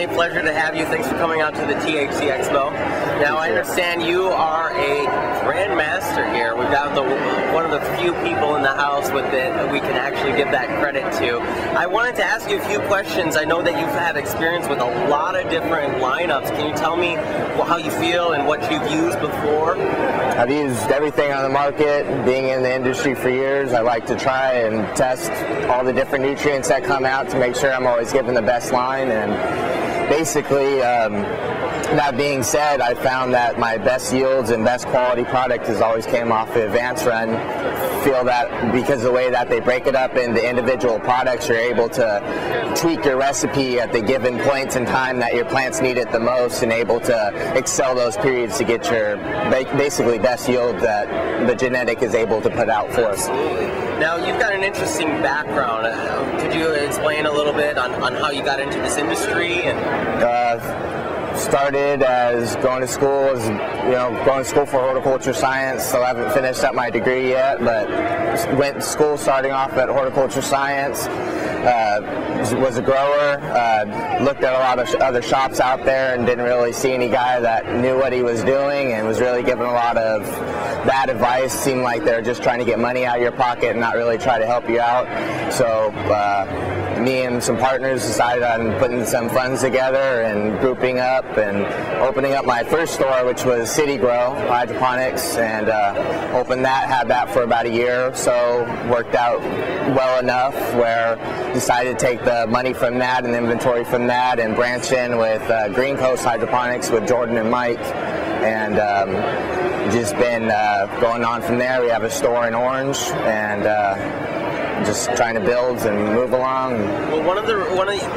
a pleasure to have you. Thanks for coming out to the THC Expo. Now, I understand you are a Grand Master here. We've got one of the few people in the house with it that we can actually give that credit to. I wanted to ask you a few questions. I know that you've had experience with a lot of different lineups. Can you tell me how you feel and what you've used before? I've used everything on the market. Being in the industry for years, I like to try and test all the different nutrients that come out to make sure I'm always giving the best line. And basically, that being said, I found that my best yields and best quality product has always came off the Advanced Run. Feel that because of the way that they break it up into individual products, you're able to tweak your recipe at the given points in time that your plants need it the most, and able to excel those periods to get your basically best yield that the genetic is able to put out for us. Now, you've got an interesting background. Could you explain a little bit on how you got into this industry? Started as going to school, going to school for horticulture science. So I haven't finished up my degree yet, but went to school starting off at horticulture science. Was a grower, looked at a lot of other shops out there and didn't really see any guy that knew what he was doing and was really giving a lot of bad advice. Seemed like they were just trying to get money out of your pocket and not really try to help you out. So me and some partners decided on putting some funds together and grouping up and opening up my first store, which was City Grow Hydroponics, and opened that, had that for about a year or so. Worked out well enough where decided to take the money from that and inventory from that and branch in with Green Coast Hydroponics with Jordan and Mike, and just been going on from there. We have a store in Orange, and just trying to build and move along. Well, one of the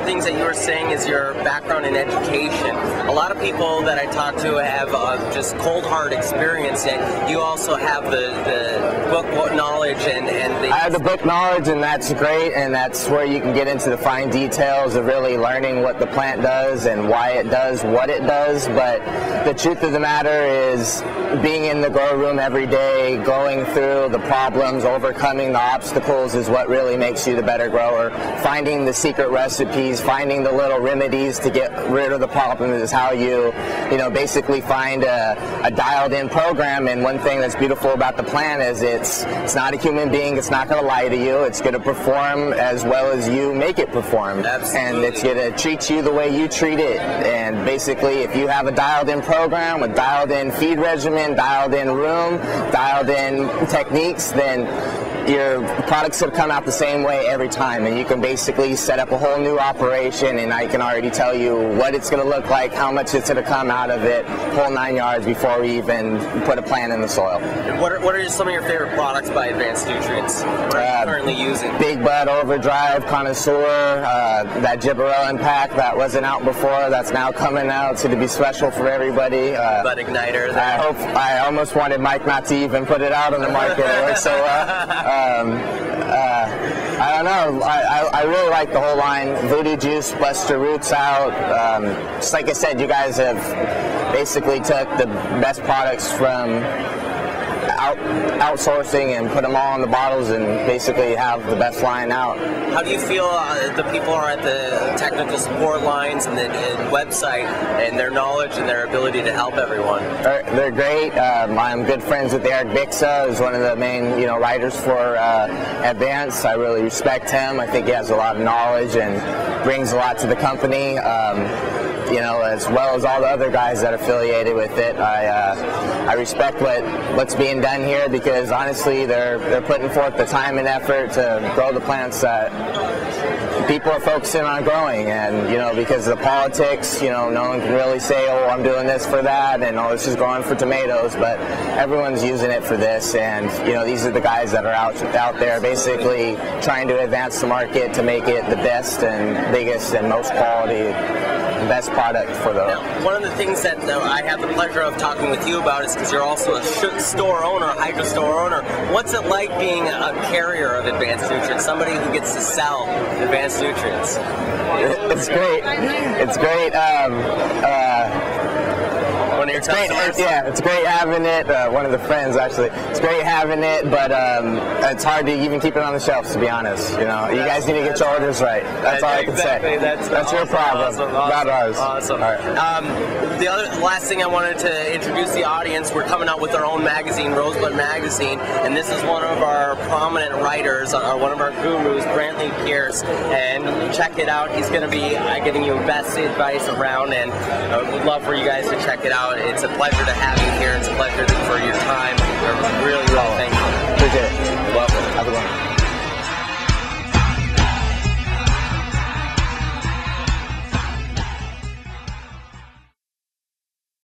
things that you were saying is your background in education. A lot of people that I talk to have just cold hard experience, and you also have the book knowledge and I have the book knowledge, and that's great, and that's where you can get into the fine details of really learning what the plant does and why it does what it does. But the truth of the matter is, being in the grow room every day, going through the problems, overcoming the obstacles is what really makes you the better grower. Finding the secret recipes, finding the little remedies to get rid of the problem is how you basically find a dialed-in program. And one thing that's beautiful about the plant is it's not a human being. It's not going to lie to you. It's going to perform as well as you make it perform. Absolutely. And it's going to treat you the way you treat it. And basically, if you have a dialed-in program, a dialed-in feed regimen, dialed-in room, dialed-in techniques, then your products will come out the same way every time, and you can basically set up a whole new operation, and I can already tell you what it's going to look like, how much it's going to come out of it, whole 9 yards before we even put a plant in the soil. What are some of your favorite products by Advanced Nutrients? What are you currently using? Big Bud Overdrive, Connoisseur, that Gibberellin pack that wasn't out before, that's now coming out. It's going to be special for everybody. Bud Igniter. I almost wanted Mike not to even put it out on the market. It works so well. I don't know. I really like the whole line. Voodoo Juice, Buster Roots out. Just like I said, you guys have basically took the best products from outsourcing and put them all in the bottles and basically have the best line out. How do you feel the people are at the technical support lines and the website, and their knowledge and their ability to help everyone? They're great. I'm good friends with Eric Bixa, who's one of the main writers for Advance. I really respect him. I think he has a lot of knowledge and brings a lot to the company. As well as all the other guys that are affiliated with it. I respect what's being done here, because honestly they're putting forth the time and effort to grow the plants that people are focusing on growing. And because of the politics, no one can really say, oh, I'm doing this for that, and oh, this is growing for tomatoes, but everyone's using it for this. And these are the guys that are out there basically trying to advance the market to make it the best and biggest and most quality, best product for the... Now, one of the things that I have the pleasure of talking with you about is because you're also a store owner, a hydro store owner. What's it like being a carrier of Advanced Nutrients, somebody who gets to sell Advanced Nutrients? It's great. It's great. it's great. It's great having it. One of the friends, actually. It's great having it, but it's hard to even keep it on the shelves, to be honest. You know, you guys need to get your orders right. That's all I can say. That's awesome, your problem, not ours. Awesome. All right. The last thing I wanted to introduce the audience, we're coming out with our own magazine, Rosebud Magazine, and this is one of our prominent writers, one of our gurus, Brantley Pierce, and check it out. He's going to be giving you best advice around, and I would love for you guys to check it out. It's a pleasure to have you here. It's a pleasure for your time.